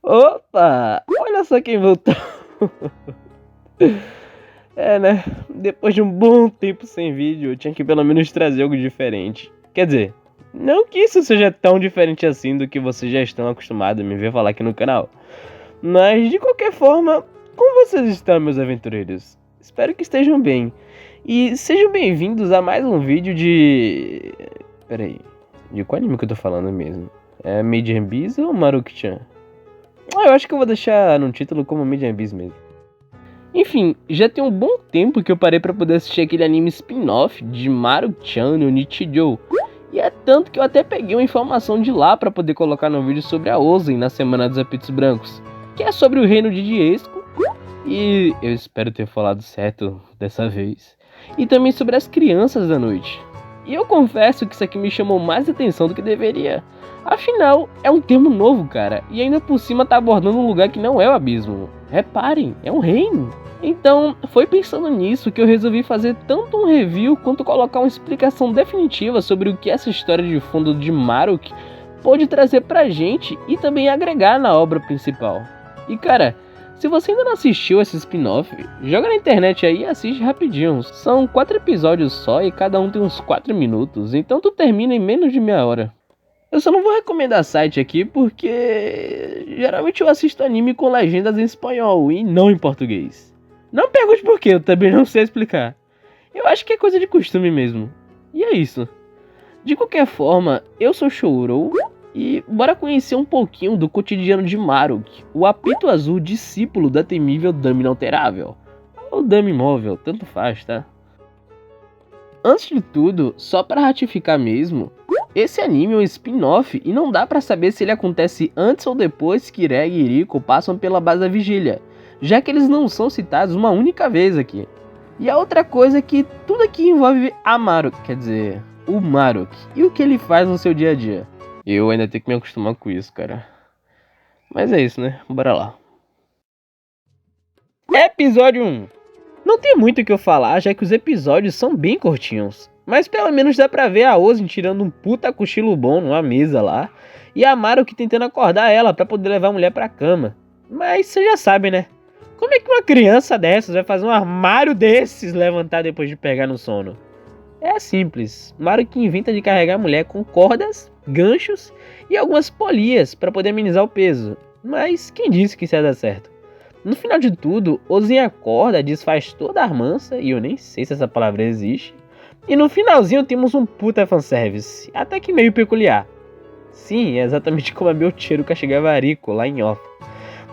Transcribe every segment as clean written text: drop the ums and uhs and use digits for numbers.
Opa! Olha só quem voltou. É, né? Depois de um bom tempo sem vídeo, eu tinha que pelo menos trazer algo diferente. Quer dizer, não que isso seja tão diferente assim do que vocês já estão acostumados a me ver falar aqui no canal. Mas, de qualquer forma, como vocês estão, meus aventureiros? Espero que estejam bem. E sejam bem-vindos a mais um vídeo de... Peraí, de qual anime que eu tô falando mesmo? É Made in Abyss ou Maruki-chan? Eu acho que eu vou deixar no título como Made in Abyss mesmo. Enfim, já tem um bom tempo que eu parei pra poder assistir aquele anime spin-off de Maruki-chan no Nichijou. E é tanto que eu até peguei uma informação de lá pra poder colocar no vídeo sobre a Ozen na Semana dos Apitos Brancos, que é sobre o reino de Diesco, e eu espero ter falado certo dessa vez, e também sobre as crianças da noite. E eu confesso que isso aqui me chamou mais atenção do que deveria. Afinal, é um termo novo, cara, e ainda por cima tá abordando um lugar que não é o abismo. Reparem, é um reino. Então, foi pensando nisso que eu resolvi fazer tanto um review quanto colocar uma explicação definitiva sobre o que essa história de fundo de Maruki pode trazer pra gente e também agregar na obra principal. E cara, se você ainda não assistiu esse spin-off, joga na internet aí e assiste rapidinho. São 4 episódios só e cada um tem uns 4 minutos, então tu termina em menos de meia hora. Eu só não vou recomendar site aqui porque geralmente eu assisto anime com legendas em espanhol e não em português. Não pergunte por quê, eu também não sei explicar. Eu acho que é coisa de costume mesmo. E é isso. De qualquer forma, eu sou Shouro e bora conhecer um pouquinho do cotidiano de Maruki, o apito azul discípulo da temível Dama Inalterável. Ou Dama Imóvel, tanto faz, tá? Antes de tudo, só pra ratificar mesmo, esse anime é um spin-off e não dá pra saber se ele acontece antes ou depois que Reg e Riko passam pela base da vigília, já que eles não são citados uma única vez aqui. E a outra coisa é que tudo aqui envolve a Maruki, quer dizer, o Maruki, e o que ele faz no seu dia a dia. Eu ainda tenho que me acostumar com isso, cara. Mas é isso, né? Bora lá. Episódio 1. Não tem muito o que eu falar, já que os episódios são bem curtinhos. Mas pelo menos dá pra ver a Ozen tirando um puta cochilo bom numa mesa lá. E a Maruki tentando acordar ela pra poder levar a mulher pra cama. Mas você já sabe, né? Como é que uma criança dessas vai fazer um armário desses levantar depois de pegar no sono? É simples. Maruki inventa de carregar a mulher com cordas, ganchos e algumas polias pra poder amenizar o peso. Mas quem disse que isso ia dar certo? No final de tudo, Ozen acorda, desfaz toda a armança, e eu nem sei se essa palavra existe. E no finalzinho temos um puta fanservice, até que meio peculiar. Sim, é exatamente como a Belchero Kashigavariko lá em Off.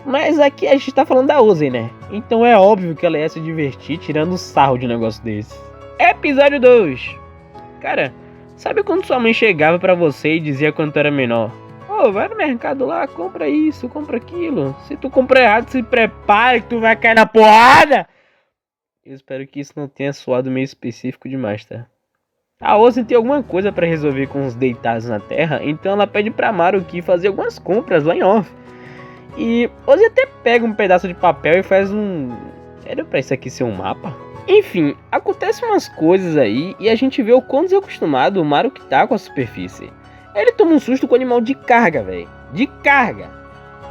Mas aqui a gente tá falando da Ozen, né? Então é óbvio que ela ia se divertir tirando sarro de um negócio desse. Episódio 2. Cara, sabe quando sua mãe chegava pra você e dizia quando tu era menor? Ô, vai no mercado lá, compra isso, compra aquilo. Se tu comprar errado, se prepare que tu vai cair na porrada. Eu espero que isso não tenha soado meio específico demais, tá? A Ozen tem alguma coisa pra resolver com os deitados na terra, então ela pede pra Maruki fazer algumas compras lá em Off. E Ozen até pega um pedaço de papel e faz um... Era pra isso aqui ser um mapa? Enfim, acontecem umas coisas aí e a gente vê o quão desacostumado o Maruki tá com a superfície. Ele toma um susto com o animal de carga, velho. De carga.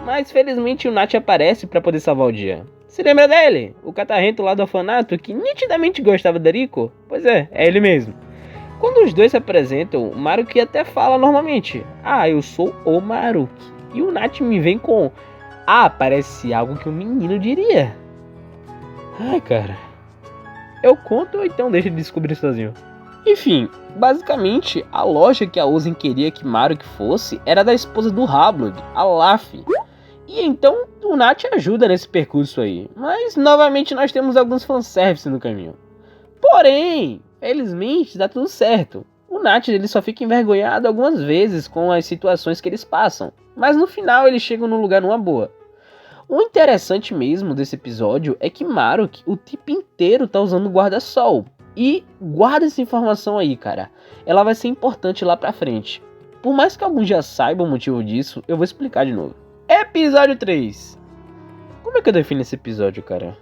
Mas felizmente o Nath aparece pra poder salvar o dia. Se lembra dele? O catarrento lá do orfanato que nitidamente gostava da Riko? Pois é ele mesmo. Quando os dois se apresentam, o Maruki até fala normalmente. Ah, eu sou o Maruki. E o Nath me vem com... Ah, parece algo que um menino diria. Ai, cara. Eu conto ou então deixa de descobrir sozinho? Enfim, basicamente, a loja que a Ozen queria que Maruki fosse era da esposa do Hablod, a Laffy. E então o Nath ajuda nesse percurso aí, mas novamente nós temos alguns fanservice no caminho. Porém, felizmente dá tudo certo. O Nath ele só fica envergonhado algumas vezes com as situações que eles passam, mas no final eles chegam no lugar numa boa. O interessante mesmo desse episódio é que Maruki o tempo inteiro tá usando guarda-sol. E guarda essa informação aí, cara. Ela vai ser importante lá pra frente. Por mais que alguns já saibam o motivo disso, eu vou explicar de novo. Episódio 3. Como é que eu defino esse episódio, cara?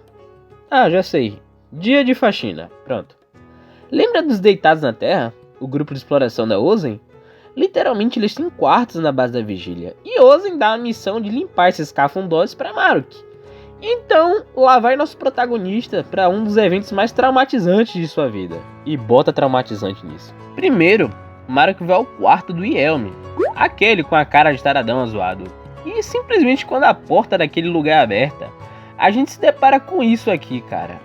Ah, já sei. Dia de faxina. Pronto. Lembra dos Deitados na Terra? O grupo de exploração da Ozen? Literalmente eles têm quartos na base da vigília, e Ozen dá a missão de limpar esses cafundós para Maruki. Então, lá vai nosso protagonista para um dos eventos mais traumatizantes de sua vida. E bota traumatizante nisso. Primeiro, Maruki vai ao quarto do Ielme, aquele com a cara de taradão zoado. E simplesmente quando a porta daquele lugar é aberta, a gente se depara com isso aqui, cara.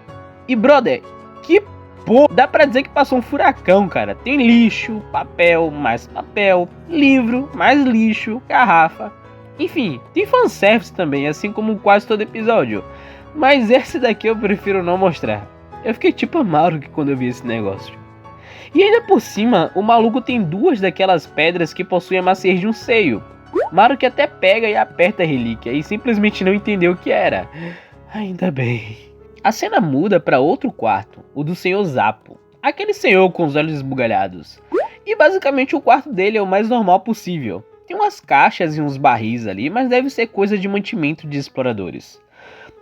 E brother, que porra, dá pra dizer que passou um furacão, cara. Tem lixo, papel, livro, mais lixo, garrafa. Enfim, tem fanservice também, assim como quase todo episódio. Mas esse daqui eu prefiro não mostrar. Eu fiquei tipo amaro quando eu vi esse negócio. E ainda por cima, o maluco tem duas daquelas pedras que possuem a maciez de um seio. Maruki até pega e aperta a relíquia e simplesmente não entendeu o que era. Ainda bem. A cena muda para outro quarto, o do Senhor Zappo. Aquele senhor com os olhos esbugalhados. E basicamente o quarto dele é o mais normal possível. Tem umas caixas e uns barris ali, mas deve ser coisa de mantimento de exploradores.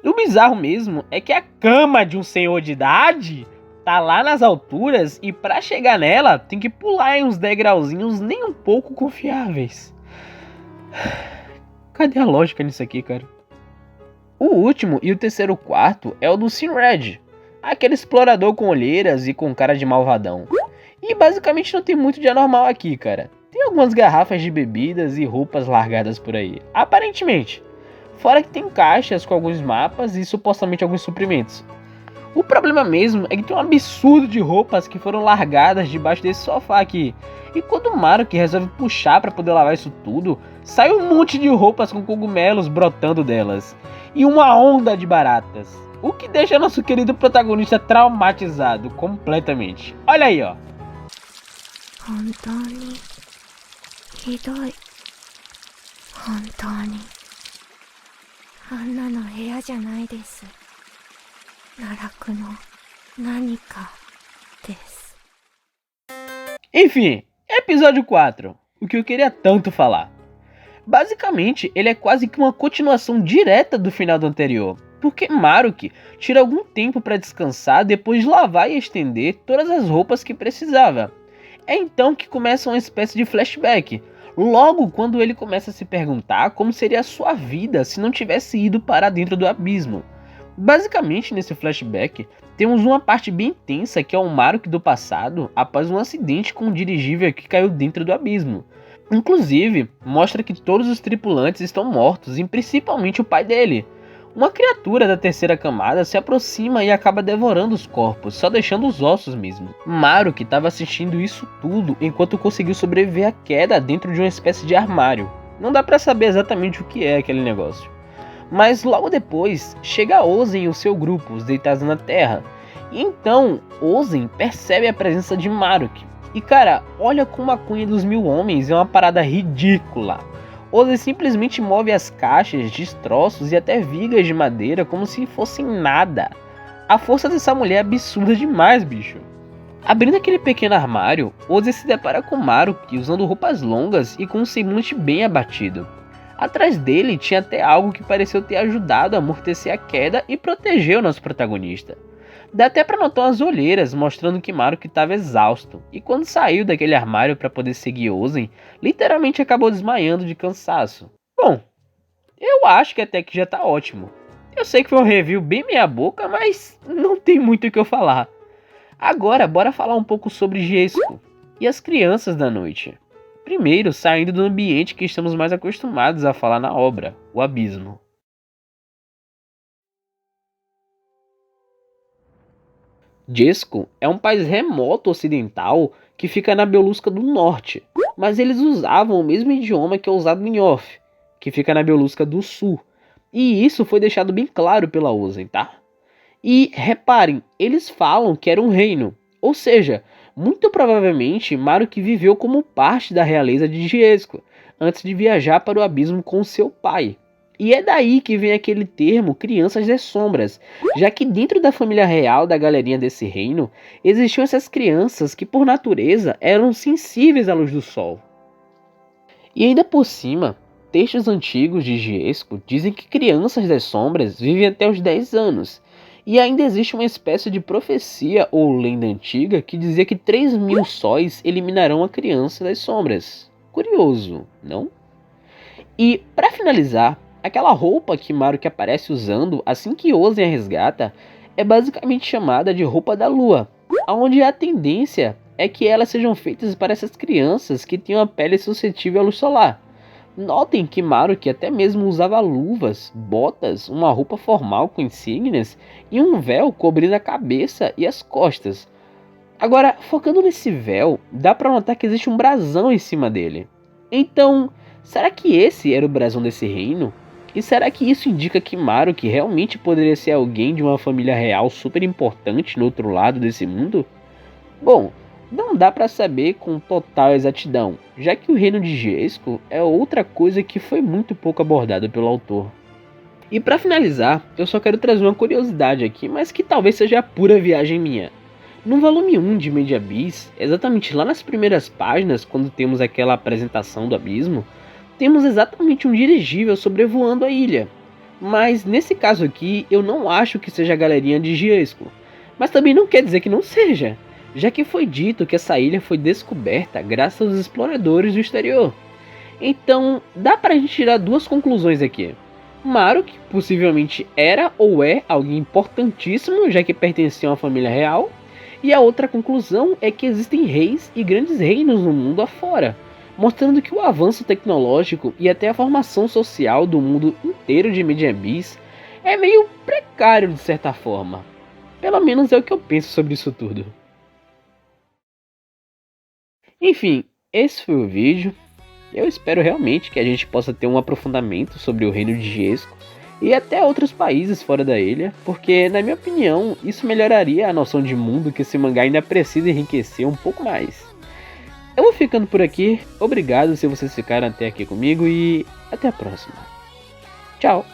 O bizarro mesmo é que a cama de um senhor de idade tá lá nas alturas e para chegar nela tem que pular em uns degrauzinhos nem um pouco confiáveis. Cadê a lógica nisso aqui, cara? O último e o terceiro quarto é o do Sinred, aquele explorador com olheiras e com cara de malvadão. E basicamente não tem muito de anormal aqui, cara. Tem algumas garrafas de bebidas e roupas largadas por aí, aparentemente. Fora que tem caixas com alguns mapas e supostamente alguns suprimentos. O problema mesmo é que tem um absurdo de roupas que foram largadas debaixo desse sofá aqui. E quando o Maruki resolve puxar para poder lavar isso tudo, sai um monte de roupas com cogumelos brotando delas. E uma onda de baratas. O que deixa nosso querido protagonista traumatizado completamente. Olha aí, ó. 本当にひどい。本当にあんなの部屋じゃないです。奈落の何かです。 Enfim, episódio 4. O que eu queria tanto falar. Basicamente, ele é quase que uma continuação direta do final do anterior. Porque Maruki tira algum tempo para descansar depois de lavar e estender todas as roupas que precisava. É então que começa uma espécie de flashback, logo quando ele começa a se perguntar como seria a sua vida se não tivesse ido parar dentro do abismo. Basicamente, nesse flashback, temos uma parte bem tensa que é o Maruki do passado após um acidente com um dirigível que caiu dentro do abismo. Inclusive, mostra que todos os tripulantes estão mortos e principalmente o pai dele. Uma criatura da terceira camada se aproxima e acaba devorando os corpos, só deixando os ossos mesmo. Maruki estava assistindo isso tudo enquanto conseguiu sobreviver à queda dentro de uma espécie de armário. Não dá pra saber exatamente o que é aquele negócio. Mas logo depois, chega Ozen e o seu grupo, os deitados na terra. E então, Ozen percebe a presença de Maruki. E cara, olha como a cunha dos 1000 homens é uma parada ridícula. Ozen simplesmente move as caixas, destroços e até vigas de madeira como se fossem nada. A força dessa mulher é absurda demais, bicho. Abrindo aquele pequeno armário, Ozen se depara com Maruki usando roupas longas e com um semblante bem abatido. Atrás dele tinha até algo que pareceu ter ajudado a amortecer a queda e proteger o nosso protagonista. Dá até pra notar umas olheiras mostrando que Maruki estava exausto, e quando saiu daquele armário para poder seguir Ozen, literalmente acabou desmaiando de cansaço. Bom, eu acho que até que já tá ótimo. Eu sei que foi um review bem meia boca, mas não tem muito o que eu falar. Agora bora falar um pouco sobre Jesco e as crianças da noite. Primeiro, saindo do ambiente que estamos mais acostumados a falar na obra, o abismo. Jesco é um país remoto ocidental que fica na Belusca do Norte, mas eles usavam o mesmo idioma que é usado em Yoff, que fica na Belusca do Sul, e isso foi deixado bem claro pela Ozen, tá? E reparem, eles falam que era um reino, ou seja, muito provavelmente Maruki viveu como parte da realeza de Jesco, antes de viajar para o abismo com seu pai. E é daí que vem aquele termo Crianças das Sombras, já que dentro da família real da galerinha desse reino, existiam essas crianças que por natureza eram sensíveis à luz do sol. E ainda por cima, textos antigos de Jesco dizem que Crianças das Sombras vivem até os 10 anos, e ainda existe uma espécie de profecia ou lenda antiga que dizia que 3000 sóis eliminarão a Criança das Sombras. Curioso, não? E para finalizar, aquela roupa que Maruki aparece usando assim que Ozen a resgata é basicamente chamada de roupa da lua, onde a tendência é que elas sejam feitas para essas crianças que têm uma pele suscetível à luz solar. Notem que Maruki até mesmo usava luvas, botas, uma roupa formal com insígnias e um véu cobrindo a cabeça e as costas. Agora, focando nesse véu, dá pra notar que existe um brasão em cima dele. Então, será que esse era o brasão desse reino? E será que isso indica que Maruki realmente poderia ser alguém de uma família real super importante no outro lado desse mundo? Bom, não dá pra saber com total exatidão, já que o reino de Jesco é outra coisa que foi muito pouco abordado pelo autor. E pra finalizar, eu só quero trazer uma curiosidade aqui, mas que talvez seja pura viagem minha. No volume 1 de Made in Abyss, exatamente lá nas primeiras páginas, quando temos aquela apresentação do abismo, temos exatamente um dirigível sobrevoando a ilha. Mas nesse caso aqui, eu não acho que seja a galerinha de Jesco, mas também não quer dizer que não seja, já que foi dito que essa ilha foi descoberta graças aos exploradores do exterior. Então, dá pra gente tirar duas conclusões aqui. Maruki possivelmente era ou é alguém importantíssimo, já que pertencia a uma família real, e a outra conclusão é que existem reis e grandes reinos no mundo afora, mostrando que o avanço tecnológico e até a formação social do mundo inteiro de Made in Abyss é meio precário de certa forma. Pelo menos é o que eu penso sobre isso tudo. Enfim, esse foi o vídeo. Eu espero realmente que a gente possa ter um aprofundamento sobre o reino de Jesco e até outros países fora da ilha, porque na minha opinião isso melhoraria a noção de mundo que esse mangá ainda precisa enriquecer um pouco mais. Eu vou ficando por aqui, obrigado se vocês ficaram até aqui comigo e até a próxima. Tchau!